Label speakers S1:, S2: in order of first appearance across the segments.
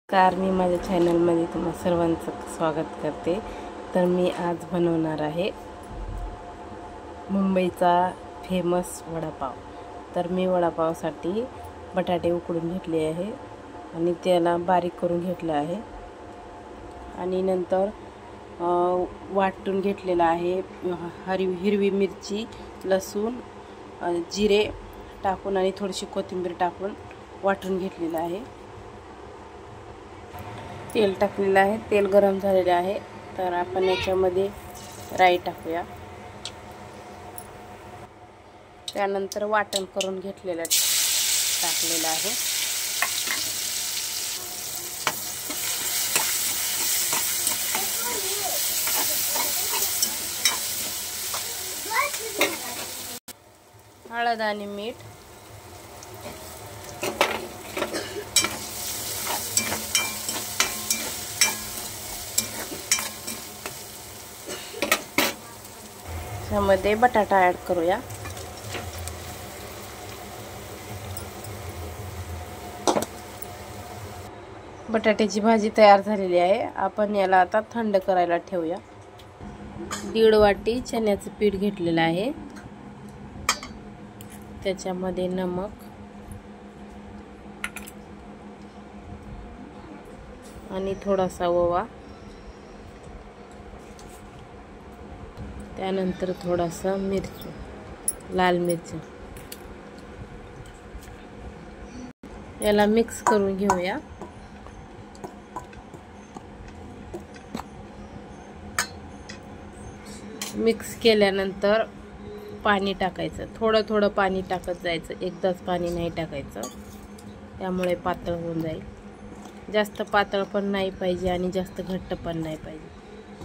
S1: मी माझ्या चॅनलमध्ये तुम्हा सर्वांचं स्वागत करते। तर मी आज बनवणार आहे मुंबईचा फेमस वडापाव। तर मी वडापावसाठी बटाटे उकडून घेतले आहे आणि त्याला बारीक करून घेतले आहे आणि नंतर वाटून घेतलेला आहे। हिरवी मिरची, लसूण, जिरे टाकून आणि थोडीशी कोथिंबीर टाकून वाटून घेतलेला आहे। तेल टाकलेलं आहे, तेल गरम झालेले आहे। तर आपण याच्यामध्ये राई टाकूया। त्यानंतर वाटण करून घेतलेलं टाकलेलं आहे। हळद आणि मीठ, त्यामध्ये बटाटा ॲड करूया। बटाट्याची भाजी तयार झालेली आहे। आपण याला आता थंड करायला ठेवूया। 1.5 वाटी चण्याचं पीठ घेतलेलं आहे। त्याच्यामध्ये नमक आणि थोडासा ओवा, त्यानंतर थोडासा मिरची, लाल मिरची, याला मिक्स करून घेऊया। मिक्स केल्यानंतर पाणी टाकायचं, थोडं थोडं पाणी टाकत जायचं, एकदाच पाणी नाही टाकायचं, त्यामुळे पातळ होऊन जाईल। जास्त पातळ पण नाही पाहिजे आणि जास्त घट्ट पण नाही पाहिजे,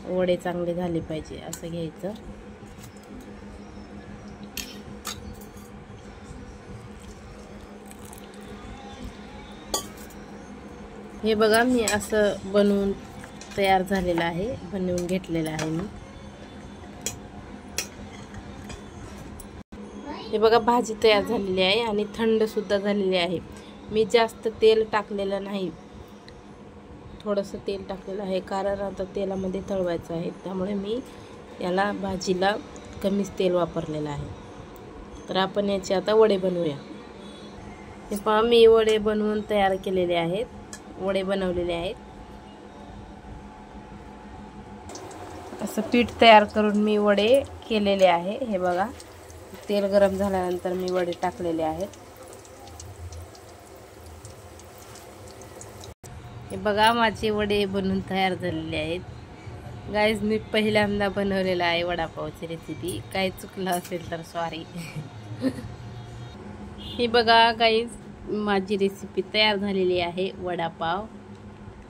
S1: वडे चांगले झाले पाहिजे असं घ्यायचं। हे बघा, मी असं बनवून तयार झालेलं आहे, बनवून घेतलेलं आहे मी। हे बघा, भाजी तयार झालेली आहे आणि थंड सुद्धा झालेली आहे। मी जास्त तेल टाकलेलं नाही, थोडंसं तेल टाकलेलं आहे, कारण आता तेलामध्ये तळवायचं आहे, त्यामुळे मी याला भाजीला कमीच तेल वापरलेलं आहे। तर आपण याचे आता वडे बनवूया। हे पहा, मी वडे बनवून तयार केलेले आहेत, वडे बनवलेले आहेत। असं पीठ तयार करून मी वडे केलेले आहे। हे बघा, तेल गरम झाल्यानंतर मी वडे टाकलेले आहेत। हे बघा, माझे वडे बनवून तयार झालेले आहेत। गाईज, मी पहिल्यांदा बनवलेला आहे वडापावची रेसिपी, काही चुकलं असेल तर सॉरी। हे बघा गाईज, माझी रेसिपी तयार झालेली आहे वडापाव।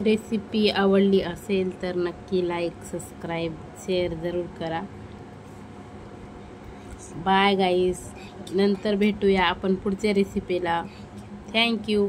S1: रेसिपी आवडली असेल तर नक्की लाईक, सबस्क्राईब, शेअर जरूर करा। बाय गाईज, नंतर भेटूया आपण पुढच्या रेसिपीला। थँक्यू।